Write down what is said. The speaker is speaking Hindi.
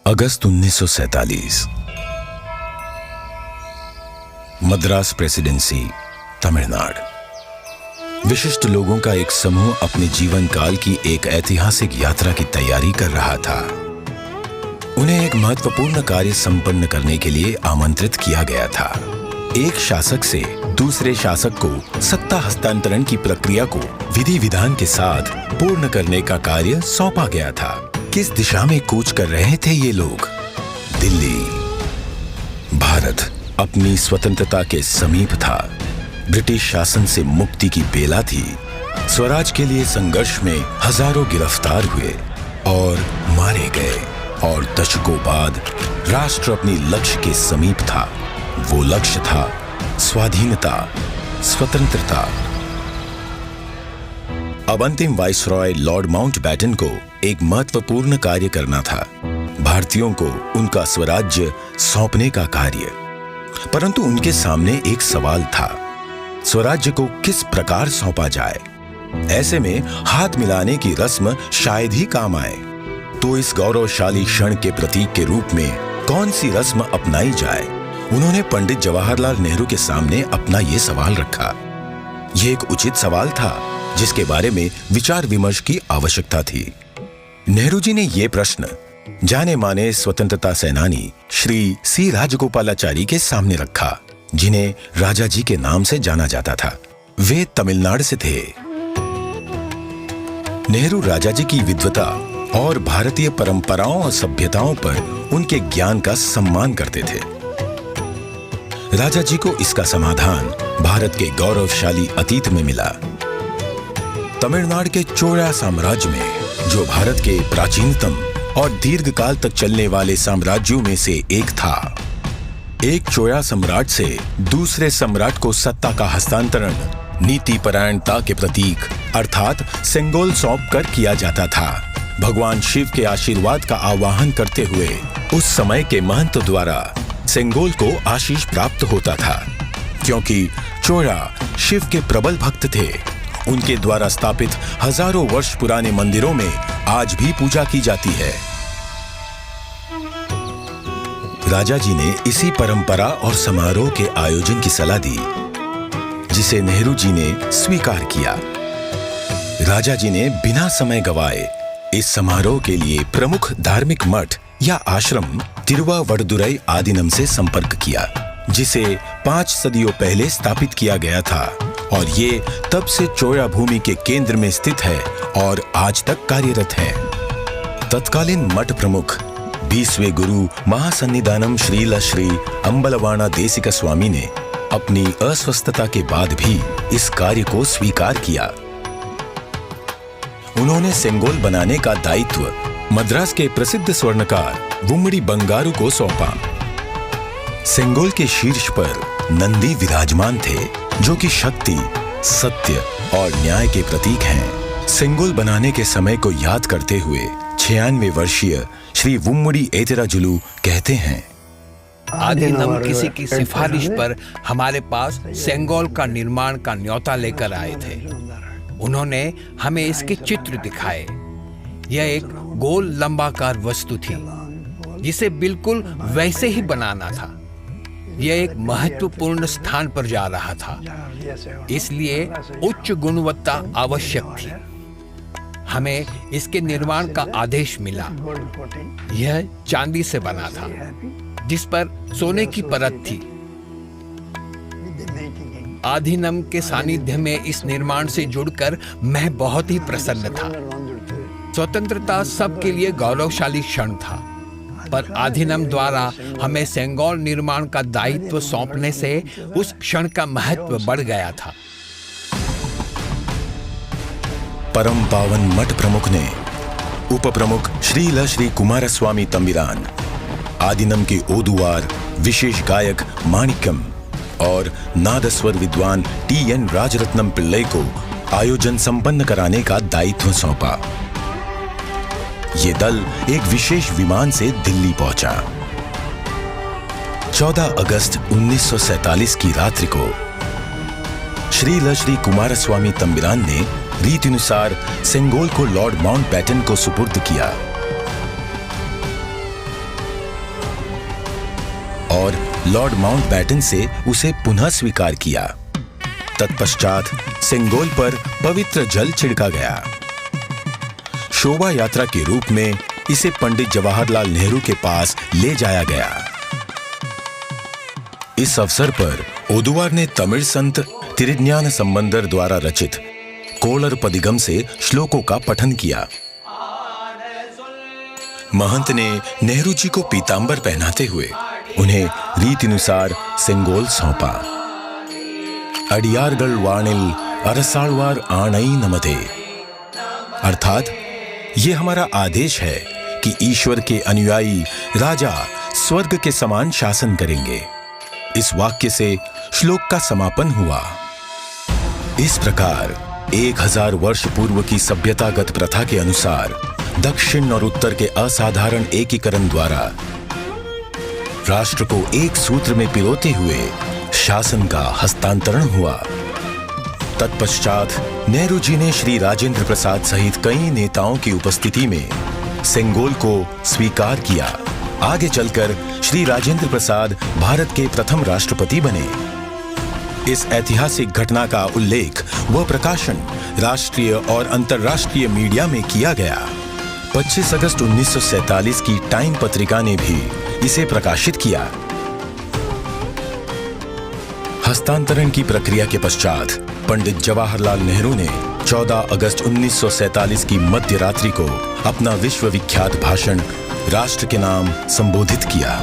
अगस्त 1947। मद्रास प्रेसिडेंसी, तमिलनाडु। विशिष्ट लोगों का एक समूह अपने जीवन काल की एक ऐतिहासिक यात्रा की तैयारी कर रहा था। उन्हें एक महत्वपूर्ण कार्य संपन्न करने के लिए आमंत्रित किया गया था। एक शासक से दूसरे शासक को सत्ता हस्तांतरण की प्रक्रिया को विधि विधान के साथ पूर्ण करने का कार्य सौंपा गया था। किस दिशा में कूच कर रहे थे ये लोग? दिल्ली। भारत अपनी स्वतंत्रता के समीप था। ब्रिटिश शासन से मुक्ति की बेला थी। स्वराज के लिए संघर्ष में हजारों गिरफ्तार हुए और मारे गए, और दशकों बाद राष्ट्र अपनी लक्ष्य के समीप था। वो लक्ष्य था स्वाधीनता, स्वतंत्रता। अब अंतिम वाइसरॉय लॉर्ड माउंटबेटन को एक महत्वपूर्ण कार्य करना था, भारतीयों को उनका स्वराज्य सौंपने का कार्य। परंतु उनके सामने एक सवाल था, स्वराज्य को किस प्रकार सौंपा जाए। ऐसे में हाथ मिलाने की रस्म शायद ही काम आए। तो इस गौरवशाली क्षण के प्रतीक के रूप में कौन सी रस्म अपनाई जाए? उन्होंने पंडित जवाहरलाल नेहरू के सामने अपना ये सवाल रखा। यह एक उचित सवाल था जिसके बारे में विचार विमर्श की आवश्यकता थी। नेहरू जी ने यह प्रश्न जाने माने स्वतंत्रता सेनानी श्री सी राजगोपालाचारी के सामने रखा, जिन्हें राजा जी के नाम से जाना जाता था। वे तमिलनाडु से थे। नेहरू राजा जी की विद्वता और भारतीय परंपराओं और सभ्यताओं पर उनके ज्ञान का सम्मान करते थे। राजा जी को इसका समाधान भारत के गौरवशाली अतीत में मिला। तमिलनाडु के चोला साम्राज्य में, जो भारत के प्राचीनतम और दीर्घकाल तक चलने वाले साम्राज्यों में से एक था, एक चोला सम्राट से दूसरे सम्राट को सत्ता का हस्तांतरण नीति परायणता के प्रतीक अर्थात सेंगोल सौंप कर किया जाता था। भगवान शिव के आशीर्वाद का आवाहन करते हुए उस समय के महंत द्वारा सेंगोल को आशीष प्राप्त होता था। क्योंकि चोला शिव के प्रबल भक्त थे, उनके द्वारा स्थापित हजारों वर्ष पुराने मंदिरों में आज भी पूजा की जाती है। राजा जी ने इसी परंपरा और समारोह के आयोजन की सलाह दी, जिसे नेहरू जी ने स्वीकार किया। राजा जी ने बिना समय गवाए इस समारोह के लिए प्रमुख धार्मिक मठ या आश्रम तिरुवावड़दुराई आदीनम से संपर्क किया, जिसे 5 सदियों पहले स्थापित किया गया था, और ये तब से चोला भूमि के केंद्र में स्थित है और आज तक कार्यरत है। तत्कालीन मठ प्रमुख 20वें गुरु महासन्निधानम श्रील श्री अंबलवाना देसिका स्वामी ने अपनी अस्वस्थता के बाद भी इस कार्य को स्वीकार किया। उन्होंने सेंगोल बनाने का दायित्व मद्रास के प्रसिद्ध स्वर्णकार वुम्मड़ी बंगारू को सौंपा। सेंगोल के शीर्ष पर नंदी विराजमान थे, जो कि शक्ति, सत्य और न्याय के प्रतीक हैं। सेंगोल बनाने के समय को याद करते हुए 96 वर्षीय श्री वुम्मड़ी एतिराजुलु कहते हैं, आदिनम किसी की सिफारिश पर हमारे पास सेंगोल का निर्माण का न्योता लेकर आए थे। उन्होंने हमें इसके चित्र दिखाए। यह एक गोल लंबाकार वस्तु थी, जिसे बिल्कुल वैसे ही बनाना था। यह एक महत्वपूर्ण स्थान पर जा रहा था, इसलिए उच्च गुणवत्ता आवश्यक थी। हमें इसके निर्माण का आदेश मिला। यह चांदी से बना था, जिस पर सोने की परत थी। आधीनम के सानिध्य में इस निर्माण से जुड़कर मैं बहुत ही प्रसन्न था। स्वतंत्रता सबके लिए गौरवशाली क्षण था, पर आधीनम द्वारा हमें सेंगोल निर्माण का दायित्व सौंपने से उस क्षण का महत्व बढ़ गया था। परम पावन मठ प्रमुख ने उप प्रमुख श्रील श्री कुमारस्वामी तंबिरान, आदिनम के ओदुवार विशेष गायक माणिक्यम और नादस्वर विद्वान TN राजरत्नम पिल्लई को आयोजन संपन्न कराने का दायित्व सौंपा। ये दल एक विशेष विमान से दिल्ली पहुंचा। 14 अगस्त 1947 की रात्रि को श्रील श्री कुमारस्वामी तंबिरान ने रीतिनुसार सेंगोल को लॉर्ड माउंटबेटन को सुपुर्द किया। लॉर्ड माउंटबैटन से उसे पुनः स्वीकार किया। तत्पश्चात सेंगोल पर पवित्र जल छिड़का गया। शोभा यात्रा के रूप में इसे पंडित जवाहरलाल नेहरू के पास ले जाया गया। इस अवसर पर ओदुवार ने तमिल संत तिरुज्ञान संबंदर द्वारा रचित कोलर पदिगम से श्लोकों का पठन किया। महंत ने नेहरू जी को पीतांबर पहनाते हुए उन्हें रीतिनुसार सेंगोल सौंपा। अडियारगल वाणिल अरसालवार आणई नमते, अर्थात ये हमारा आदेश है कि ईश्वर के अनुयायी राजा स्वर्ग के समान शासन करेंगे। इस वाक्य से श्लोक का समापन हुआ। इस प्रकार 1000 वर्ष पूर्व की सभ्यतागत प्रथा के अनुसार दक्षिण और उत्तर के असाधारण एकीकरण द्वारा राष्ट्र को एक सूत्र में पिरोते हुए शासन का हस्तांतरण हुआ। तत्पश्चात नेहरू जी ने श्री राजेंद्र प्रसाद सहित कई नेताओं की उपस्थिति में सेंगोल को स्वीकार किया। आगे चलकर श्री राजेंद्र प्रसाद भारत के प्रथम राष्ट्रपति बने। इस ऐतिहासिक घटना का उल्लेख व प्रकाशन राष्ट्रीय और अंतर्राष्ट्रीय मीडिया में किया गया। 25 अगस्त 1947 की टाइम पत्रिका ने भी इसे प्रकाशित किया। हस्तांतरण की प्रक्रिया के पश्चात पंडित जवाहरलाल नेहरू ने 14 अगस्त 1947 की मध्य रात्रि को अपना विश्वविख्यात भाषण राष्ट्र के नाम संबोधित किया।